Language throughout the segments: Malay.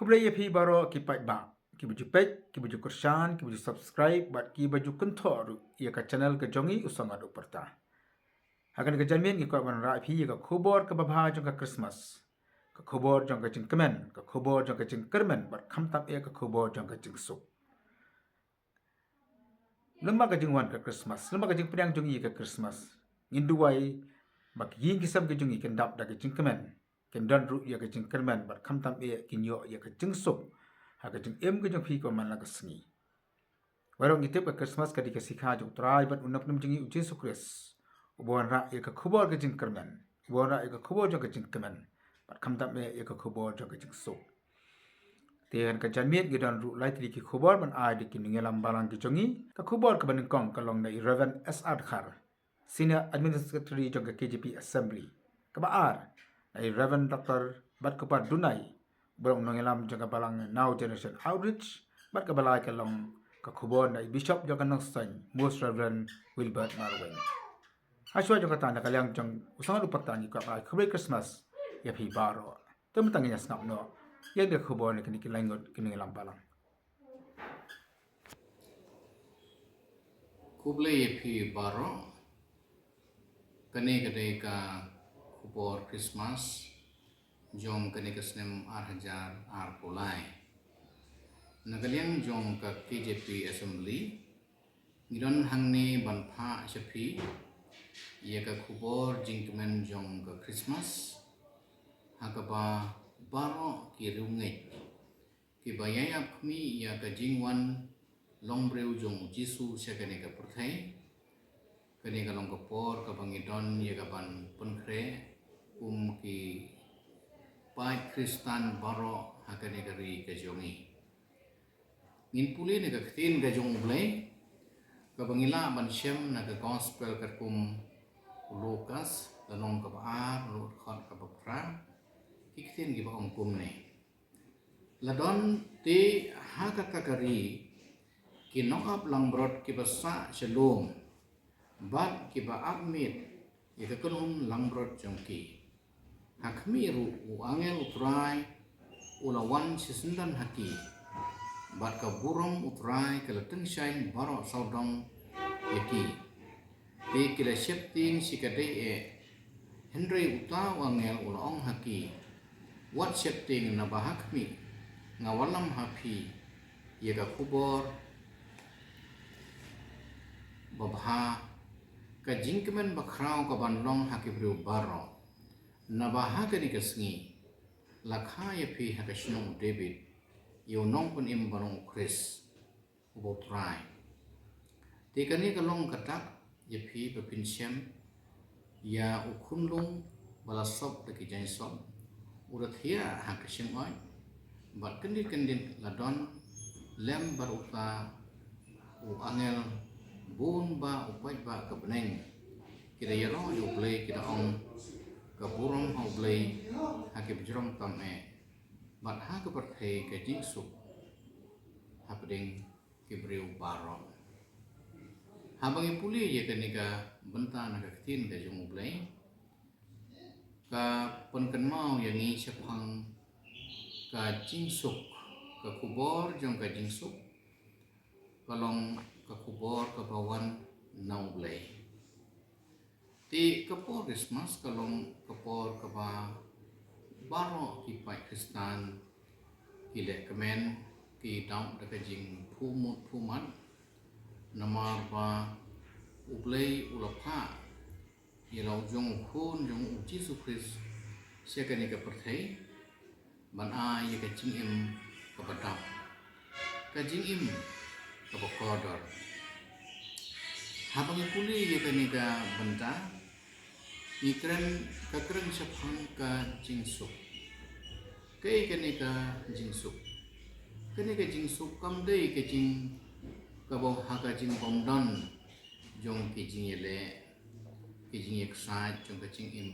Kublai yapi baro kipat ba. Ki baju pet, ki baju kursan, ki baju subscribe, bat ki baju kentor ia ka channel ke jongi usang adu perta. Hakan ke jamin ki ban ra phi ka khobor ka babha jong ka Christmas. Ka khobor jong ka jing kemen, ka khobor jong ka jing kermen, bat kham tap ia ka khobor jong ka jing suk. Lemba ka jing wan ka Christmas, lemba ka jing pedang jongi ka Christmas. Nginduai bak yin kisam ke jongi kendap da ka jing kemen. Kendan ru ia ka jing kermen, bat kham tap ia kinyo ia ka jing suk. Haka jeng em ke jeng phi ko man la ka sngi warong itep ka Christmas ka dika sikha jong trai bat unap num jengi Jesu Christ ubon ra e ka khubor ke jeng kermen ubon ra e ka khubor jong ka jeng kemen bat kham tap me e ka khubor jong ka jeng so tian ka jan miet gidan ru lai tri ki khubor man ai dik ni ngelam balang ki jongi ka khubor ka ban kong ka long na Reverend SR Khar Senior Administrator jong ka KJP Assembly ka ba ar Reverend Dr. Bat Kupat Dunai Berong nongelam jaga balang Now Generation Outreach bat ka balai ka long ka khubon na Bishop jaga nong san Most Reverend Wilbert Marwen. Aswa jaga tanda kalyang jang usang lu patani ka ba khubai Christmas ya phi baro. Tum tangnya snap no. Yang dia khubon ni kini langot kini ngelam balang. Kublai phi baro kane kade ka khubor Christmas jom kane ka snem ar pulai nagaliang jom ka KJP Assembly ngiron hangni banpha shapi ia ka khubor jingkmen jom ka Christmas hakaba baro ki rungai ki bayaya khmi ia ka jingwan longbreu jong Jisu sekane ka perthai kani ka long ka por ka bangidon ia ka ban penkre ki pai Kristan baro hakane ka ri ka jongi ngin puli ne ka ktin ka jong blai ka bangila ban shem na ka gospel ka Lukas lanong ka baar lu khot ka bakra kiktin gi ba kum ne ladon ti hakaka kari ki nokap langbrot ki basa shalom bat ki ba admit ika kunum langbrot jongki hakmi ru u angel utrai ulawan sisendan haki bat ka burom utrai kala tengsain baro saudong yaki ti kila shepting sikade e Henry uta wangel ulong haki wat shepting na bahakmi ngawalam hapi yaka kubor babha ka jingkemen bakrao ka banlong hakibru baro na bahaka ni kasngi lakha ya phi hakashno David yo nong pun im barong Chris ubotrai tekani kalong katak ya phi bepinsyam ya ukunlung balasop deki jaisop urathia hakashim oi bat kendin ladon lem baruta u angel bun ba upai ba ka beneng kira yaro yo play kira ong ka burong ho play hakip jrom tam e bat ha ka perthei ka jingsu hapding kibriu baro habang puli ye kanika benta na ka tin ka jong play ka penkenmau yang ni sepang ka jingsuk ka kubor jong ka jingsuk kalong ka kubor ka bawan nau blay ti kapor Christmas kalong kapor ka ba baro ki pai Kristan ki le kemen ki daun da ka jing phumat namar ba ublay ulapha yelau jong hun jong Jisu Christ sekani ka perthai ban a ye ka jing im ka badap ka jing im ka bokodor habang puli ye kanika benta ikren ka kren sapang ka jingsuk kai kanika jingsuk kam dei ka jing ka bo ha ka jing bomdon jong ki jing yele ki jing eksat jong ka jing im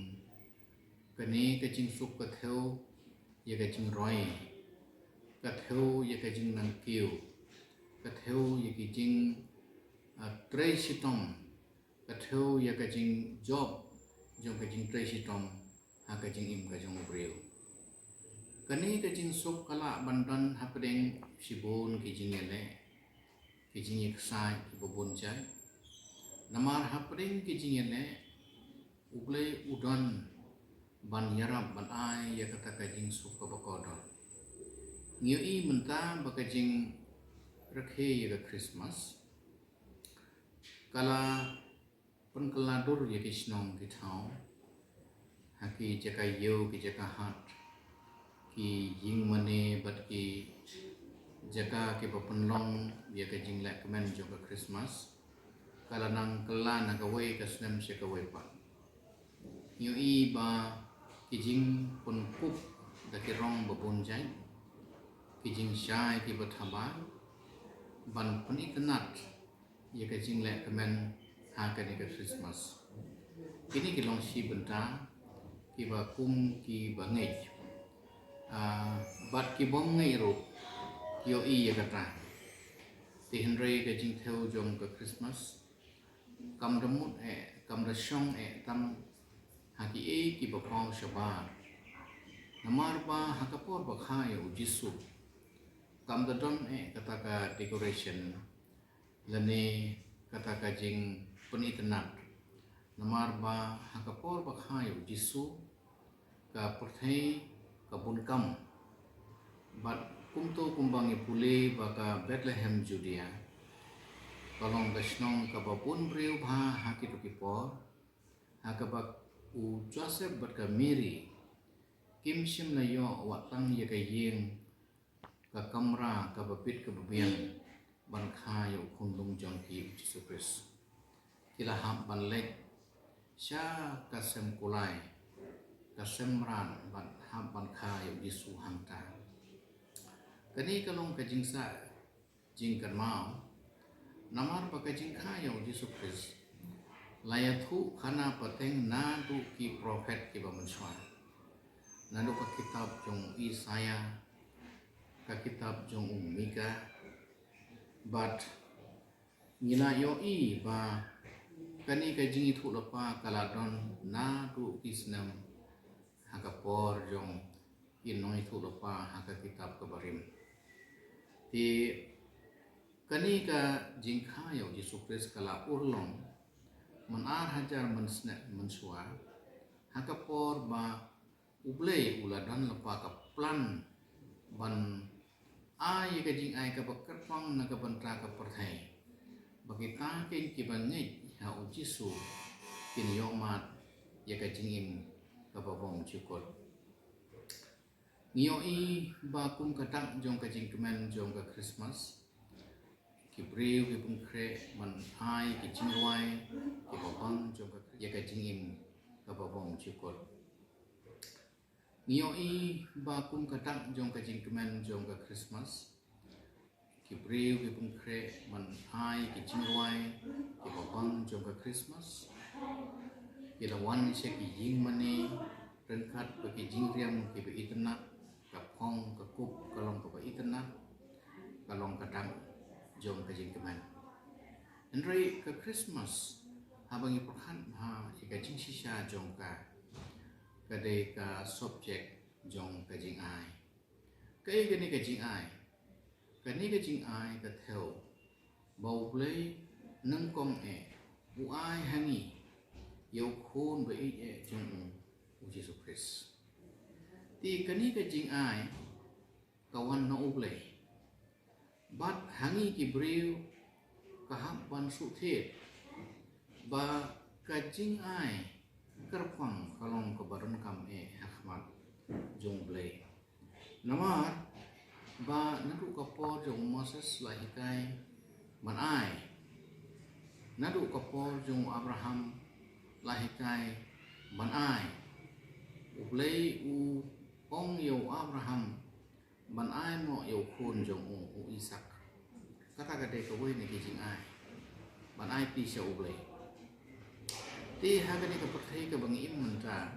kani ka jingsuk ka theo ye ka jing roi ka theo ye ka jing nang kiu ka theo ye ki jing tray sitom ka theo ye ka jing job jong ka jing tray sitom ha ka jing im ka jong breu kani ka jing sok kala bandan hapdeng sibon ki jing ele ki jing sai ki bobon jai namar hapdeng ki jing ele ugle udan ban yarab ban ai ya kata ka jing sok ka bakodon ngiu i menta baka jing rakhe ya ka Christmas kala penkeladur ya ki snong ki thau haki jaka yo ki jaka hat ki jing mane bat ki jaka ki papenlong ya ka jing lek kemen jo ka Christmas kala nang kala na ka wei ka snem se ka wei pa ngiu i ba ki jing pun kup da ki rong babon jai ki jing shai ki bathaba ban pun ikanat ya ka jing lek kemen ha ka ni ka Christmas kini ki long si benta ki ba kum ki ba ngej bat ki bom ngai ro yo i ya kata ti henry ka jing theo jong ka Christmas kam damut kam da shong tam haki ki ba pau shabar namar ba hakapor ba khai o jisu kam da don kata ka decoration lane kata ka jing penitenat namar ba hakapor ba khai o jisu ka perthai ka bunkam bat kumto kumbangi pule baka Bethlehem Judea kalong dasnong ka babun breu bha haki tukipor hakabak u Joseph bat ka Mary kim sim na yo watang ya ka yeng ka kamra ka bapit ka babian ban kha yo khundung jong ki Jesus Christ kila ham ban lek sha ka sem kulai ka semran ban ham ban kha yo Yesu hangta kani kalong ka jingsa jing kan mau namar pa ka jing kha yo Jesus Christ layathu khana pateng na du ki prophet ki bamanswa na du ka kitab jong Isaya ka kitab jong Mika but ngila yo i ba kani ka jing thu lapa kaladon na du isnam hakapor jong inoi thu lapa haka kitab kabarim ti kani ka jing kha yo Jesus Christ kala urlong manar hajar mensua hakapor ba ublei uladan lapa ka plan ban ai ka jing ai ka bakerpang na ka bantra ka perthai bagi ta ken ki bangai ha u Jisu kin yo mat ya ka jing im ka babong chukot ngio i ba kum katak jong ka jing kemen jong ka Christmas ki breu ki pung kre man ai ki jing wai ki babang jong ka ya ka jing im ka babong chukot ngio i ba kum katak jong ka jing kemen jong ka Christmas ki breu ki pung kre man ai ki jing wai ki babang jong ka Christmas ki lawan se ki jing mane rengkat bagi jing riam ki be itna ka phong ka kup kalong ka itna kalong kadang jong ka jing kemen Henry ka Christmas habangi perhan ha ka jing sisa jong ka kade ka subject jong ka jing ai kai gani ka jing ai kani ka jing ai ka theo bau play nang kong bu ai hangi yo khôn ba jong u Jesus Christ ti kani ka jing ai kawan no ublay bat hangi ki breu ka ham ban su the ba ka jing ai kerpang kalong ka baron kam hakmat jong blay namar ba nadu ka po jong Moses lahikai man ai nadu ka po jong Abraham lahikai man ai ublay u ong yo Abraham man ai mo yo khôn jong u Isaac kata kade ka wei ni jing ai man ai pi sha ublay ti hagani ka pathai ka bangi im mantra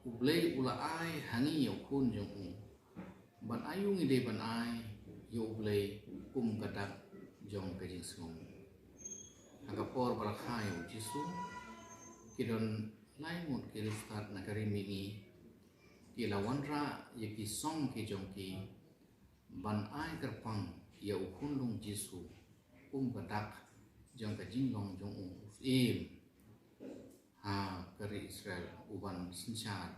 ublay ula ai hangi yo khôn jong u ban ayu ngi de ban ai yo ublay kum kadak jong ka jing sung hagapor balakha yo Jisu kidon lai mut kiristat na karimi ni ki lawanra ye ki song ki jong ki ban ai kerpang ya ukun lung Jesu badak jong ka jing long jong im ha kari Israel uban sinchar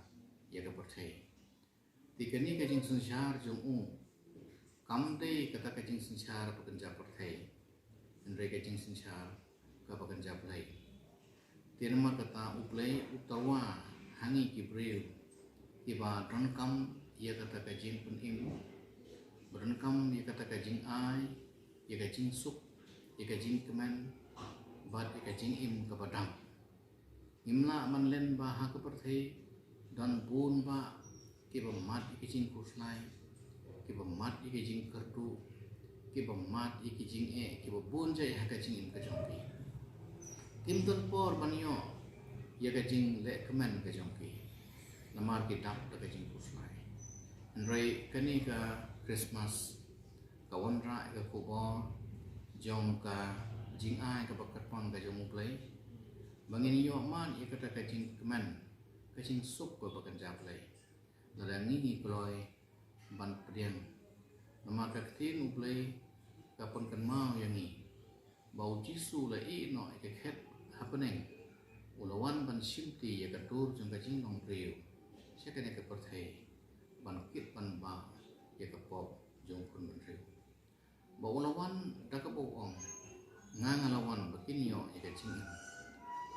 ya ka perthai tikani ka jing sinchar jong kamde kata ka jing sinchar pekerja perthai andre ka jing sinchar ka pekerja play tirma kata uplay utawa hangi ki breu iba ronkam ya kata ka jing pun im ronkam ya kata ka jing ai ya ka jing suk ya ka jing kemen bat ya ka jing im ka badang imla man len ba ha ka perthai dan bun ba ki ba mat ki jing kuslai ki ba mat ki jing kerdu ki ba mat ki jing ki ba bun jai ha ka jing im ka jongki tim ton por banyo ya ka jing le kemen ka jongki namar ki dap ka jing kuslai andrai kani ka Christmas ka wanra ka kubor jong ka jing ai ka bakat pang ka jong play bangin yo man ya kata ka jing kemen ka jing sup ka bakan japlay dalam ni kloy ban pedian nama ka tin uplay kapon kan mau yang ni bau Jesu la i no ka khet happening ulawan ban simti ya ka tur jong ka jing nong priu sia ka ne ka perthai ban kit ban ba ya ka pop jong kun ban riu bau ulawan da ka bau ong ngalawan bakin yo ya ka jing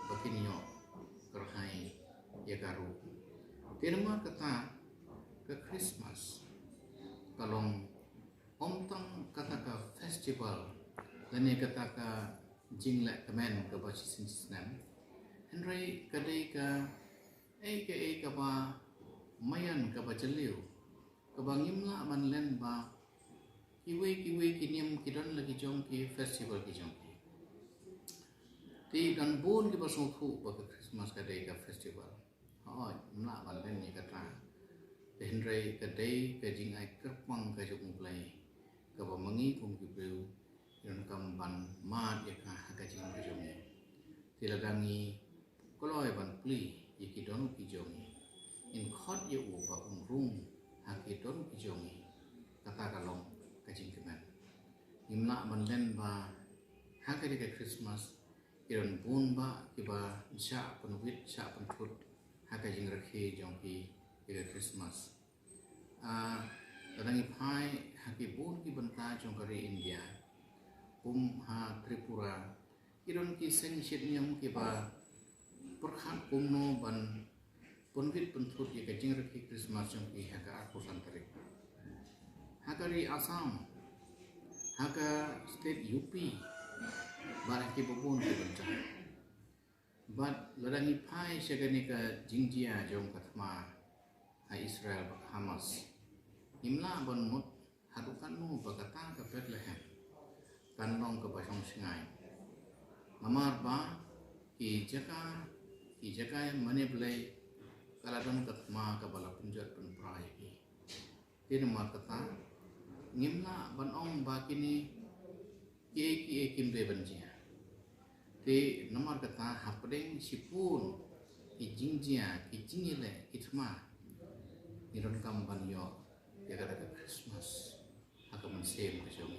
bakinyo kerhai ya garu firma kata ke Christmas kalong omtang kata ka festival dan ni kata ka jingle kemen ke basis sinan henry kadai ka ka ba mayan ka ba jeliu ka ba ngimla man len ba kiwe kinim kidon lagi jong ki festival ki jong ti dan bun ki basung thu ba Christmas ka day ka festival oi na ban len ni kata henry ka day ka jing ai kerpang ka jong play ka ba mangi kum ki beu yon kam ban ma ya ka jing ka jong ti ladangi koloi ban pli ye ki don ki jong in khot ye u ba rung ha ki don ki jong kata kalong ka jing kemen imna ban len ba ha ka Christmas iron bun ba kiba sha penwit sha pentut haka jing rakhe jongki ira Christmas tadangi phai haki bun ki banta jongkari India ha Tripura iron ki seng shit nyam kiba perkhat kumno ban penwit pentut ya jing rakhe Christmas jongki haka aku santarik hakari Assam haka state UP barang ki bubun ki banta but ladangi pai segani ka jingjia jong katma ha Israel Hamas imla bon mut hadukan nu bagata ka Bethlehem kanong ka basong singai namar ba ki jaka mane blai kaladon katma ka bala punjat pun prai ki tin mar kata ngimla ban ong ba kini ki kim de banjia te nomor kata hapdeng sipun ki jingjia ki jingile itma iron kamban yo ya kata Christmas hakaman sem ke jong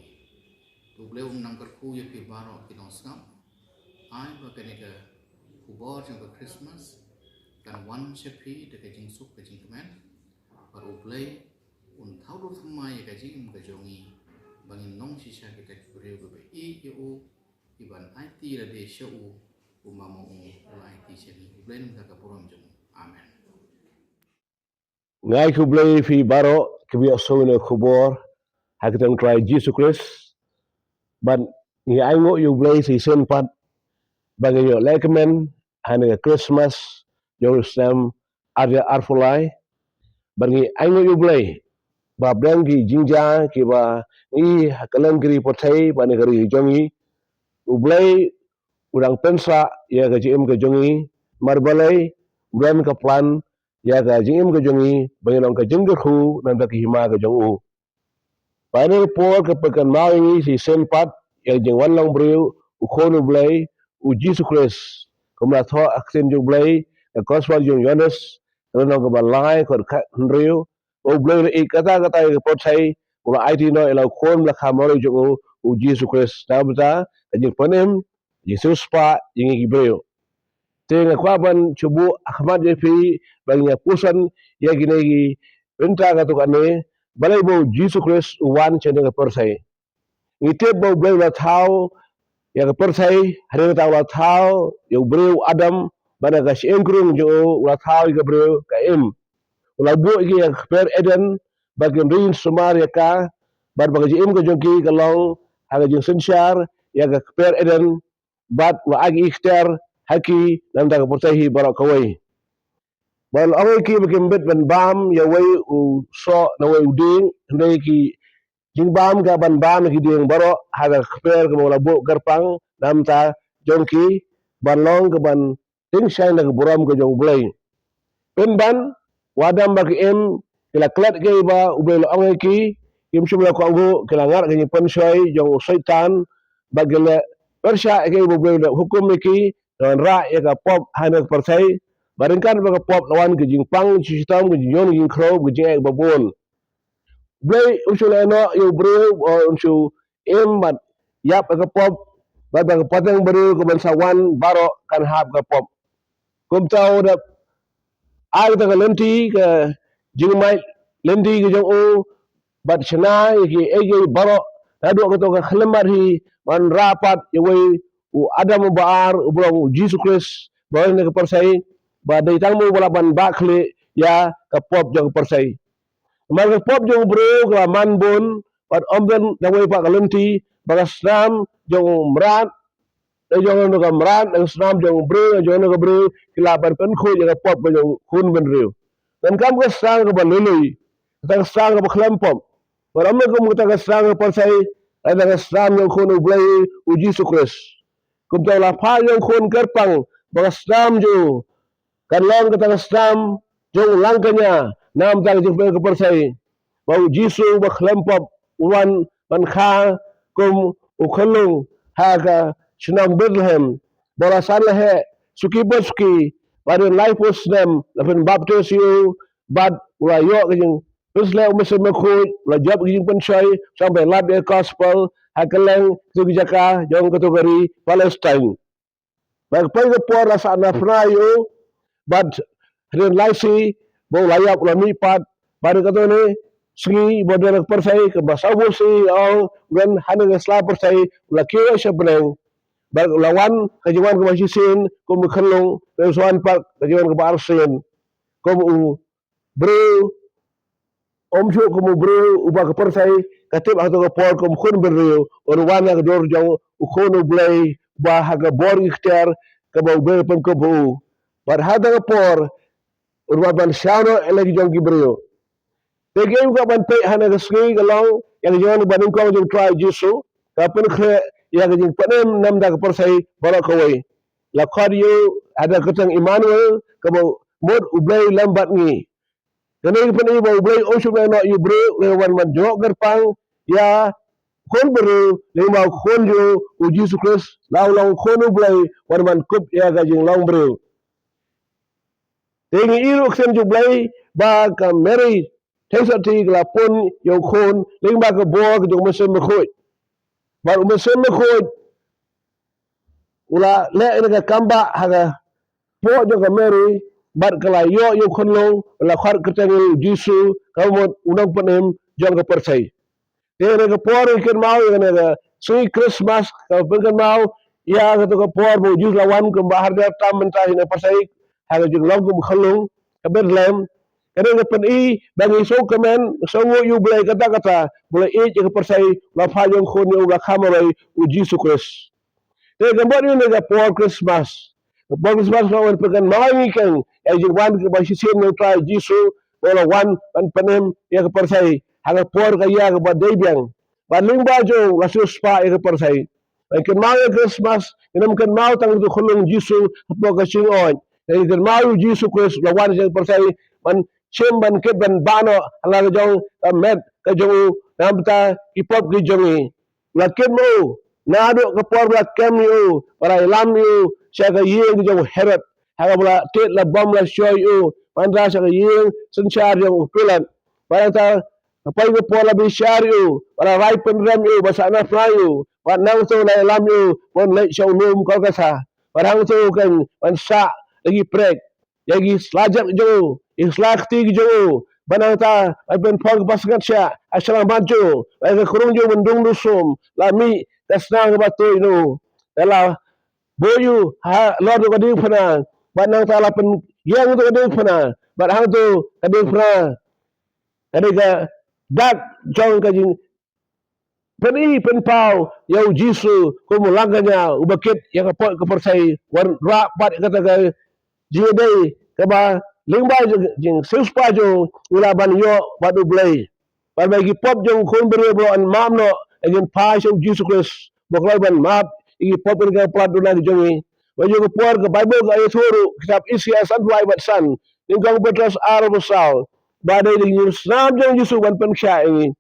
tu bleu nang kerku ya ki baro ki nosam ai ba kene ke kubor jong Christmas kan wan sepi de ke jing sup ke jing kemen baru play un thau do thamai ke jing ke jongi bangin nong sisa kita breu be I yo iban IT la de show umama IT seni blend ka porom jong amen ngai ku blai fi baro kebia sowne kubor hakitang try Jesus Christ ban ni aingo you blai si sen pat bangi yo lekmen hane Christmas Jerusalem ada arfulai bangi aingo you blai ba brangi jingja ki ba ni hakalan gri potai ba negeri jongi ublai udang pensa ya ga jim ga jongi marbalai udan ka plan ya ga jim ga jongi bangi ka jingga khu nan da ki hima ga jongu Paine por ke pekan mawi si sempat yang jeng wan long breu u khonu blai u Jesus Christ kumla tho aksen jong blai ke koswal jong Yohanes no ka balai ko ka riu o ble le kata ke potsai ula IT no ela kon la khamoro jo o Jesus Christ tabta ajing panem Jesus pa jingi gibreo tenga kwa ban chubu ahmad je pi bangnya pusan ya ginegi enta ka to kane balai bo Jesus Christ wan chende ka persai ngite bo ble la thao ya ka persai hari ta la thao yo breu adam bana ka shengrung jo la thao ka breu ka em la bu gi ya per eden bagin rin sumar ya ka bar bagaji im ka jonki ka long aga jing sensyar ya ka per eden bat wa agi ikhtar haki nam ta ka persai hi barak kawai bal awai ki bakim bet ban bam ya wai u so na wai uding ndai ki jing bam ga ban bam ki ding baro haga per ka bola bo garpang nam ta jonki ban long ka ban ting shai na ka buram ka jong blai pen ban wadam bagi em kila klat ke ba ubel angai ki im shumla ko angu kila ngar ke pen shoi jong syaitan bagi le persya ke ubel hukum ki dan ra ya ka pop hanak persai baringkan ba ka pop lawan ke jing pang sistem ke jing yon jing kro ke jing ek babon blai usul no yo bro unsu em mat yap ka pop ba ba ka patang baru ke bansawan baro kan hab ka pop kum tau da ai ta ka lenti ka jing mai lenti ke jong o bat chana ki ege baro adu ko to ka khlemar hi man rapat ye we u adam baar u bro Jesus Christ ba ne ka persai ba dai tang mo bala ban ba khle ya ka pop jong persai man ka pop jong bro ka man bon bat omben da we pa ka lenti ba ka sram jong mrat jong no ka mrat da sram jong bro jong no ka bro kila ban pen kho ya ka pop ba jong khun ben riu dan kam ka sang ka ba leloi ta sang ka ba khlam pop Marami ko mga taga-strang pa sa ay taga-strang yung kun ublay u Jesus Christ. Kung tayo lapa yung kun kerpang, mga stram jo, kanlang ka taga-stram, yung lang kanya, nam taga-jipay ka pa sa mau Jesus baklempop, uwan, mankha, kum ukalong, haga, sinang Bethlehem, barasan lahe, suki boski, pada laipos nem, lapin baptis you, bad, ulayo kanyang terus le umis makhuj la job gi pensai sampai lab the gospel hakaleng tu jaka jong kategori Palestine bag pai ko por la sana frayo bad ren laisi bo layap la mi pat bar ka to ne sgi bodor persai ke basabu si au ren hanen sla persai la kira sebeneng bag lawan kajiwan ke masisin ko mukhalong resuan pak kajiwan ke barsin ko bro om shu como bro uba ka persai katib ato ka por kom khun berrio or wana ka dor jaw u khono blay ba haga bor ikhtiar ka ba ube pam ko bu par hada ka por or ba ban shano elegi jong ki berrio te game ka ban pe hana ka ski ka long yang jong ban ko jong try jisu ka pen khe ya ka jing panem nam da ka persai bala ka wai la khad yo ada katang Emmanuel ka ba mod ublay lambat ngi Kani pani ba ublay o shumay no ibro lewan man jo garpang ya kon beru lima kon jo u Jesus Christ law long kon ublay wan man kup ya ga jing long bro tengi iru ksen jo blay ba ka Mary tesati la pon yo kon ling ba ka bo jo mesem khoj ba mesem khoj ula le ina ka kamba haga po jo ka Mary bar kala yo kon long la khar ketang jisu kamot unang panem jong ka persai ene ka por ken mau ene ka sui Christmas ka ken mau ya ka to ka por bo jus lawan ko bahar da tam menta ina persai ha ka jing long ko khalung ka Bethlehem ene ka pen I bangi so kamen so wo yu blai kata kata boleh ka persai la fa jong khon yo ga khamai u jisu Christ te gambar ni ga por Christmas por Christmas no wan pekan mangi kan e jing wan ke ba sisen no try jisu wala wan pan panem ya ka persai haga por ka ya ka ba debyang ba ling ba jo rasus pa ya ka persai ai kan mau Christmas inam kan mau tang tu khulung jisu po ka sing on ai kan mau jisu Christ la wan ja persai man chem ban ke ban bano ala ka jong ka met ka jong namta ipop ki jongi la ken mo na do ka por la kem yo para lam yo siya ka yeng jong heret haga bula tet la bom la shoy u panda sa yeng senchar yung pilan para ta pai ko pola bi shar u para rai pen rem u basana fly u wan nang so la lam u pon le show num ko ka sa parang so kan wan sa lagi prek lagi selajak jo islak ti jo banang ta ai ben pog basgat sya asala maju ai ka kurung jo mendung dusum lami tasna ba to inu la boyu ha lord ko ding phana banang ta la pen yang to ding phana bat hang to ka ding phana ka dak jong ka jing pen pen pau yau jisu ko mulanganya ubakit yang apa ke persai wan ra pat kata ka jingdei ka ba lingba jing suspa jo ula ban yo badu blai par bagi pop jong kon bere bo an mamno again pa so jisu Christ boklai ban map igi pop ga plat duna jongi wajo ko por ka bible ga ayaturu kitab isya san wai bat san ning petras aro besal badai di snam jong jisu ban pen sha ini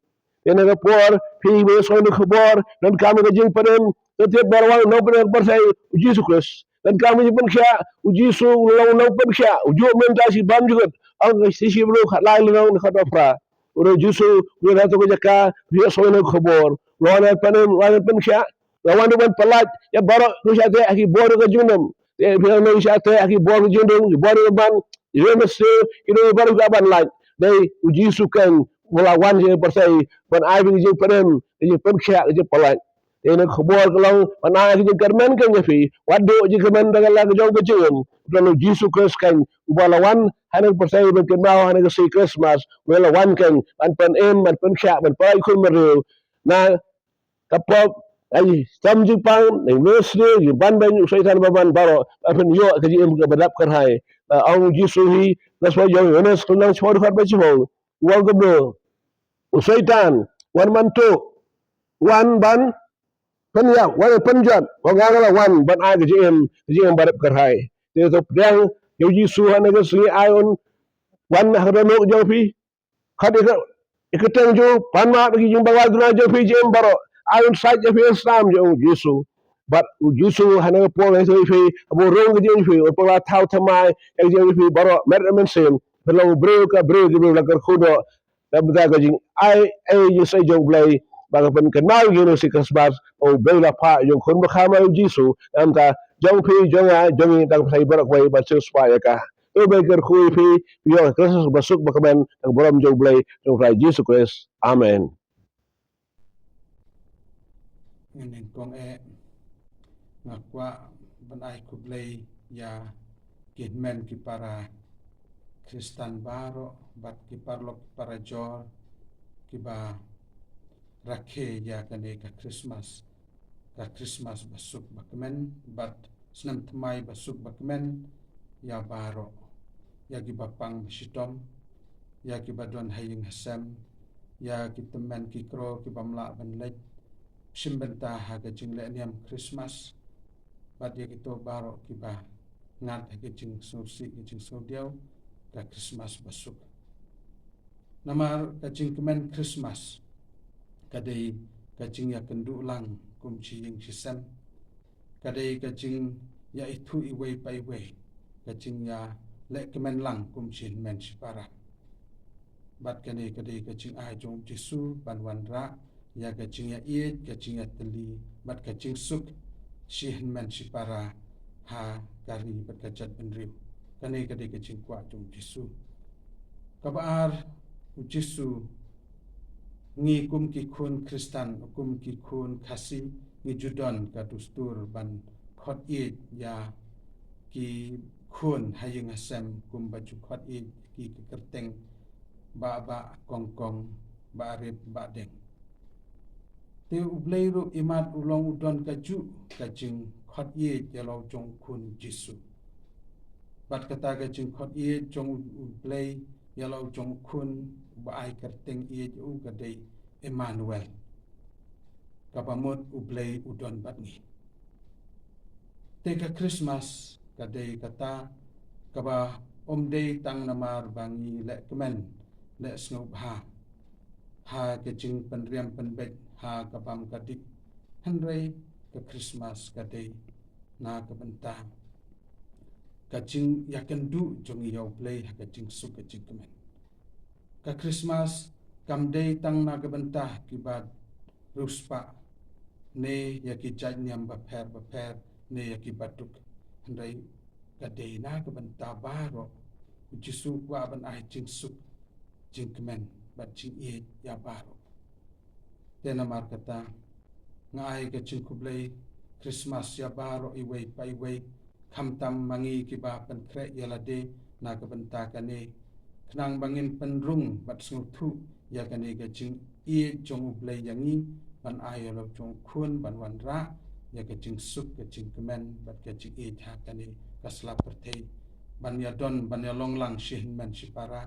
yana ga por pi be so no khobor dan kami ga jing padem te barwang no pen persai jisu Christ dan kami pun kya uji su ulang pun kya uji mentasi bam juga ang sisi bro lai lang khata fra uro jusu uro to jaka dia sono khobor lona panem lona pun kya lawan ban palat ya baro nu syate aki bor ga junam e bilang nu syate aki bor jundung bor ban yemes ino baru ga ban lai dai uji su kan melawan je persai ban ai bi je panem je pun kya je palat ene khobor kalau mana ki kermen kan yafi wado ji kermen dagal la jong bejum kalau jisu Kristus kan ubalawan hanen persai ben kenau hanen si Christmas welawan kan ban pen ban pen syak ban pai kun meru na kapok ai sam ji pang nei mesne ji ban ban syaitan baban baro apen yo ka ji em ka badap kar hai au jisu hi that's why yo yones kunang chor khat ba chi ho wal gobdo syaitan wan man to wan ban pen ya wan pen jat ko ngala wan ban a ji em barap kar hai te to prang yo ji su han ga sri ayon wan ha da no jo pi khat ik teng jo pan ma gi jing bawa duna jo pi jem baro ayon sa jo pi sam jo jisu bat jisu han ga po le so pi abo rong gi jo pi o pa thau thamai e jo pi baro mer men sem pelo breu ka breu gi la kar khodo da bda ga jing ai ji sai jo blai ba pen kenal gi si kasbas o bela pa yo khon ba khama jisu am ta jong phi jong a jong dang sai barak wai ba se spa ya ka o be ker khu phi yo kristus basuk ba kamen ang borom jong blai jong rai jisu Christ amen Inin kong ngakwa ban ai kublay ya kidmen ki para Kristan baro bat ki parlo para jor ki ba rakhe ya kane ka Christmas basuk bakmen bat snam tmai basuk bakmen ya baro ya ki bapang basitom ya ki badon haying hasam ya ki temen ki kro ki bamla ban lek simbenta haga jing le niam Christmas bat ya kito baro ki ba ngat haga jing sursi ki jing sodiau ka Christmas basuk namar ka jing kemen Christmas kadai ka jing ya kendu lang kum chi ying sisam kadai ka jing ya itu iwei pai wei ka jing ya le kemen lang kum chin men sipara bat kadai ka jing ai jong jisu ban wan ra ya ka jing ya iet ka jing ya teli bat ka jing suk shin men sipara ha kari bat ka jat benriu kadai ka jing kwa jong jisu kabar jisu ngi kum ki khun Kristan kum ki khun khasi ngi judon ka dustur ban khot iet ya ki khun haying asam kum baju khot iet ki kerteng ba kong ba rip ba deng te ublei ru imat ulong udon kaju kajing khot iet ya lo jong khun jisu bat kata kajing khot iet jong ublei ya lo jong khun ba ai kerteng iet u kadai Emmanuel kapamut ublei udon batngi teka Christmas kadai kata kaba omdei tang namar bangi le kemen le snop ha ke jing penriam penbek ha kapam kadik hanrei ke Christmas kadai na kebentang kajing yakan du jong yau play kajing suk kajing kemen. Ka Christmas kam day tang na kabantah kibat ruspa ne yaki jaj niam baper ne yaki batuk handai ka day na kabantah baro ujisu kwa ban ai jing suk jing kemen bat jing ye ya baro. Tena mar kata ngai kajing kublay Christmas ya baro iway pa iway kamtam mangi kiba pen krek yalade na kabantah kane kenang bangin penrung bat sengutu ya kane kajing ie jong ublay yangi ban ayolo jong kun ban wanra ya kajing suk kajing kemen bat kajing ie ha kane kasla pertei ban ya don ban ya longlang shihin men sipara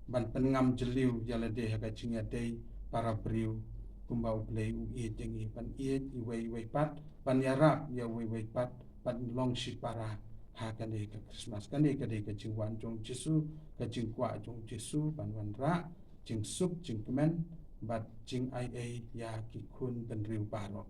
ban pengam jeliu yalade ha kajing ya dei para briu kumba ublay u ie jengi ban ie iway pat ban ya rap ya way pat ban long sipara ha kane ka Christmas kane kade kajing wan jong Jesu kajing kwa jong Jesu ban wan ra jing suk jing kemen bat jing ai ya ki kun ben riu baro